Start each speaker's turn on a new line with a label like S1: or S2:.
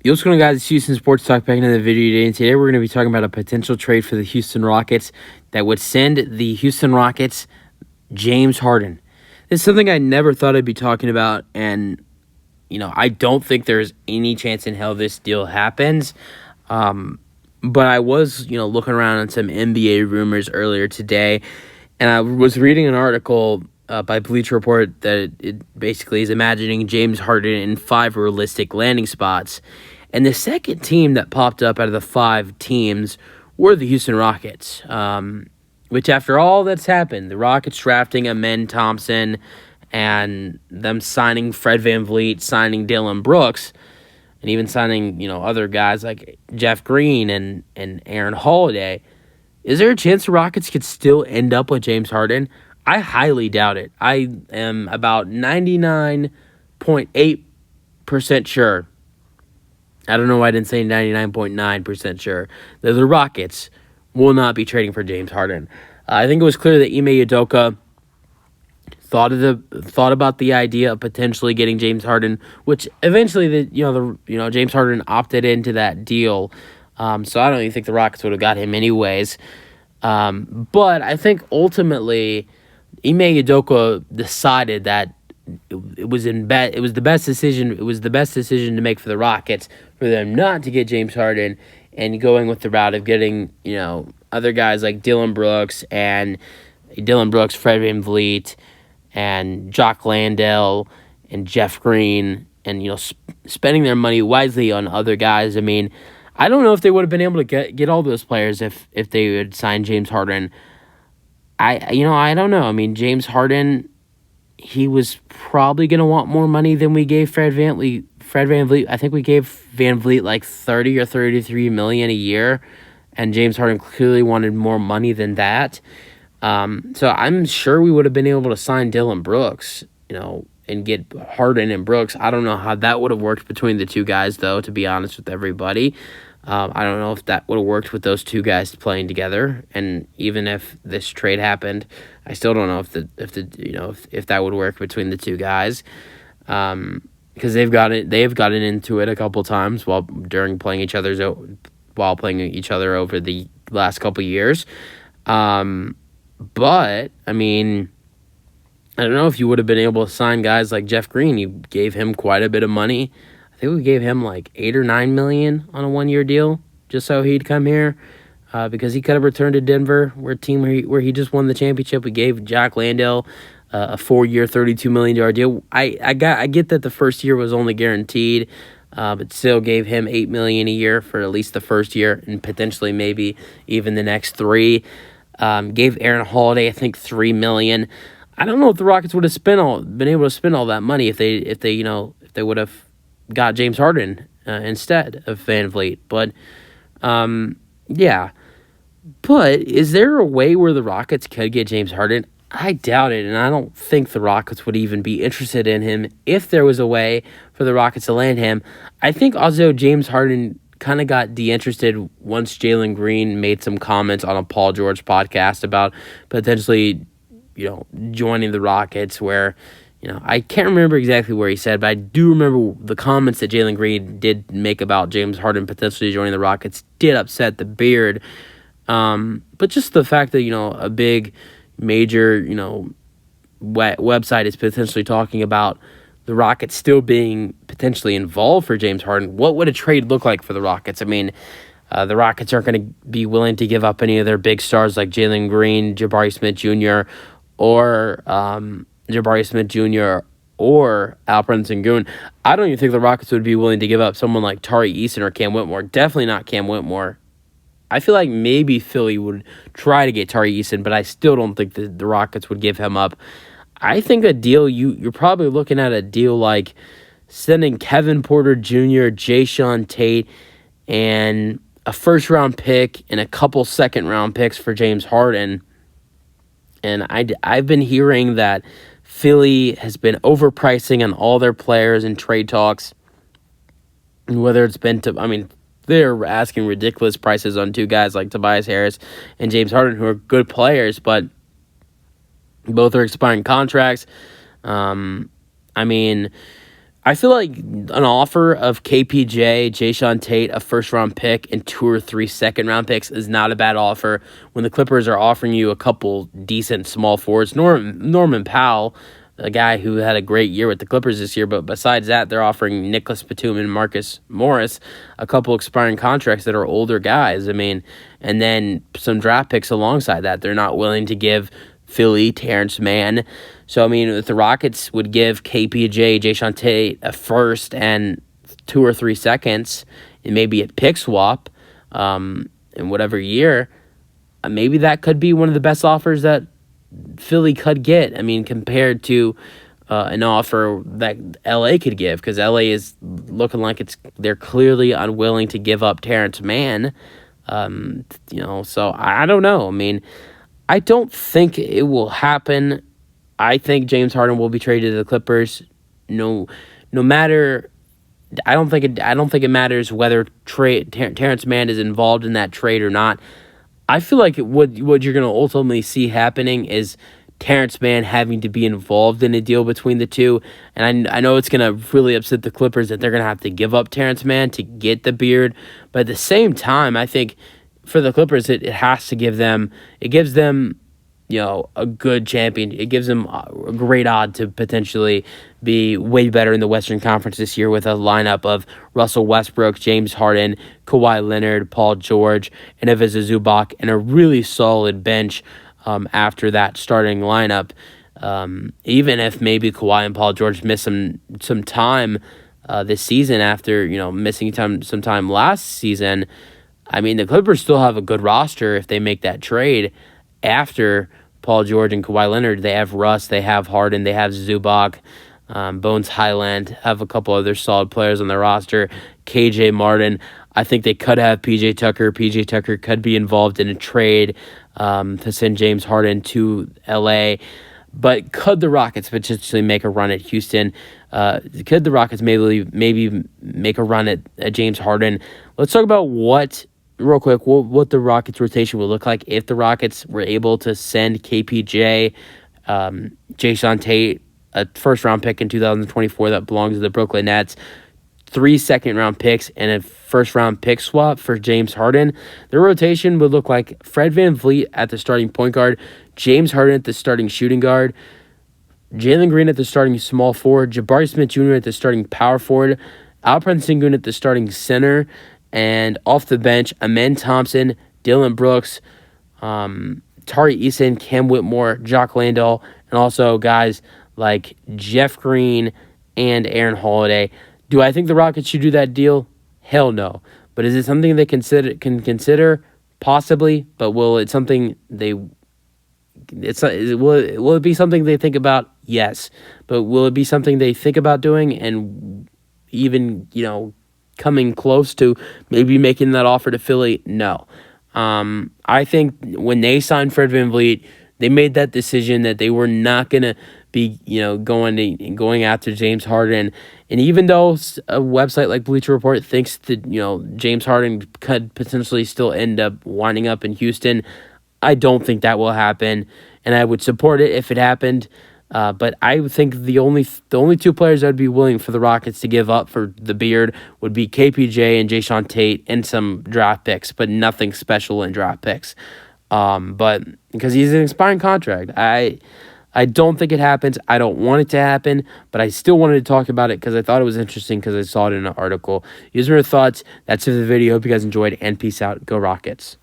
S1: Yo, what's going on, guys? It's Houston Sports Talk back into the video today. And today we're going to be talking about a potential trade for the Houston Rockets that would send the Houston Rockets James Harden. This is something I never thought I'd be talking about, and I don't think there's any chance in hell this deal happens. But I was, looking around on some NBA rumors earlier today, and I was reading an article by Bleacher Report that it basically is imagining James Harden in 5 realistic landing spots. And the second team that popped up out of the 5 teams were the Houston Rockets, which after all that's happened, the Rockets drafting Amen Thompson and them signing Fred VanVleet, signing Dillon Brooks, and even signing, other guys like Jeff Green and Aaron Holiday, is there a chance the Rockets could still end up with James Harden? I highly doubt it. I am about 99.8% sure. I don't know why I didn't say 99.9% sure that the Rockets will not be trading for James Harden. I think it was clear that Ime Udoka thought about the idea of potentially getting James Harden, which eventually James Harden opted into that deal. So I don't even think the Rockets would have got him anyways. But I think ultimately Ime Udoka decided that it was the best decision. It was the best decision to make for the Rockets for them not to get James Harden and going with the route of getting other guys like Dillon Brooks, Fred VanVleet, and Jock Landale and Jeff Green, and spending their money wisely on other guys. I mean, I don't know if they would have been able to get all those players if they had signed James Harden. I don't know. I mean, James Harden, he was probably going to want more money than we gave Fred VanVleet. I think we gave VanVleet like $30 or $33 million a year, and James Harden clearly wanted more money than that. So I'm sure we would have been able to sign Dillon Brooks, and get Harden and Brooks. I don't know how that would have worked between the two guys, though, to be honest with everybody. I don't know if that would have worked with those two guys playing together. And even if this trade happened, I still don't know if that would work between the two guys. Because they've gotten into it a couple times while playing each other over the last couple years. But I mean, I don't know if you would have been able to sign guys like Jeff Green. You gave him quite a bit of money. I think we gave him like $8 or $9 million on a 1-year deal just so he'd come here, because he could have returned to Denver, where he just won the championship. We gave Jock Landale a 4-year, $32 million deal. I get that the first year was only guaranteed, but still gave him $8 million a year for at least the first year and potentially maybe even the next 3. Gave Aaron Holiday, I think, $3 million. I don't know if the Rockets would have been able to spend all that money if they would have got James Harden instead of VanVleet. But yeah. But is there a way where the Rockets could get James Harden? I doubt it, and I don't think the Rockets would even be interested in him if there was a way for the Rockets to land him. I think also James Harden kind of got de-interested once Jalen Green made some comments on a Paul George podcast about potentially, joining the Rockets, where, I can't remember exactly where he said, but I do remember the comments that Jalen Green did make about James Harden potentially joining the Rockets did upset the Beard. But just the fact that, a big major, website is potentially talking about the Rockets still being potentially involved for James Harden, what would a trade look like for the Rockets? I mean, the Rockets aren't going to be willing to give up any of their big stars like Jalen Green, Jabari Smith Jr., or Alperen Sengun. I don't even think the Rockets would be willing to give up someone like Tari Eason or Cam Whitmore. Definitely not Cam Whitmore. I feel like maybe Philly would try to get Tari Eason, but I still don't think the Rockets would give him up. I think a deal, you're probably looking at a deal like sending Kevin Porter Jr., Jayshawn Tate, and a first-round pick and a couple second-round picks for James Harden. And I've been hearing that Philly has been overpricing on all their players in trade talks. Whether it's been they're asking ridiculous prices on 2 guys like Tobias Harris and James Harden, who are good players, but both are expiring contracts. I I feel like an offer of KPJ, Jayshawn Tate, a first-round pick, and 2 or 3 second-round picks is not a bad offer when the Clippers are offering you a couple decent small forwards. Norman Powell, a guy who had a great year with the Clippers this year, but besides that, they're offering Nicholas Batum and Marcus Morris a couple expiring contracts that are older guys. I mean, and then some draft picks alongside that. They're not willing to give Philly Terrence Mann. So, I mean, if the Rockets would give KPJ, Jayshawn Tate a first and 2 or 3 seconds, and maybe a pick swap in whatever year, maybe that could be one of the best offers that Philly could get. I mean, compared to an offer that LA could give, because LA is looking like they're clearly unwilling to give up Terrence Mann. So I don't know. I mean, I don't think it will happen. I think James Harden will be traded to the Clippers. No matter. I don't think it matters whether Terrence Mann is involved in that trade or not. I feel like what you're going to ultimately see happening is Terrence Mann having to be involved in a deal between the two. And I know it's going to really upset the Clippers that they're going to have to give up Terrence Mann to get the beard. But at the same time, I think for the Clippers, it gives them a good champion. It gives them a great odd to potentially be way better in the Western Conference this year with a lineup of Russell Westbrook, James Harden, Kawhi Leonard, Paul George, and Ivica Zubac, and a really solid bench after that starting lineup. Even if maybe Kawhi and Paul George miss some time this season after missing some time last season, I mean, the Clippers still have a good roster if they make that trade after Paul George and Kawhi Leonard. They have Russ, they have Harden, they have Zubac, Bones Highland, have a couple other solid players on their roster. KJ Martin. I think they could have PJ Tucker. PJ Tucker could be involved in a trade to send James Harden to LA. But could the Rockets potentially make a run at Houston? Could the Rockets maybe make a run at James Harden? Let's talk about real quick, what the Rockets rotation would look like if the Rockets were able to send KPJ, Jayshawn Tate, a first-round pick in 2024 that belongs to the Brooklyn Nets, 3 second-round picks, and a first-round pick swap for James Harden. The rotation would look like Fred VanVleet at the starting point guard, James Harden at the starting shooting guard, Jalen Green at the starting small forward, Jabari Smith Jr. at the starting power forward, Alperen Sengun at the starting center, and off the bench, Amen Thompson, Dylan Brooks, Tari Eason, Cam Whitmore, Jock Landale, and also guys like Jeff Green and Aaron Holiday. Do I think the Rockets should do that deal? Hell no. But is it something they can consider? Possibly. But will it be something they think about? Yes. But will it be something they think about doing and even, coming close to maybe making that offer to Philly? No. I think when they signed Fred VanVleet, they made that decision that they were not going to be, going after James Harden. And even though a website like Bleacher Report thinks that, James Harden could potentially still end up winding up in Houston, I don't think that will happen. And I would support it if it happened. But I would think the only 2 players I'd be willing for the Rockets to give up for the beard would be KPJ and Jayshawn Tate and some draft picks, but nothing special in draft picks. But because he's an expiring contract, I don't think it happens. I don't want it to happen, but I still wanted to talk about it because I thought it was interesting because I saw it in an article. These are your thoughts. That's it for the video. Hope you guys enjoyed, and peace out. Go Rockets.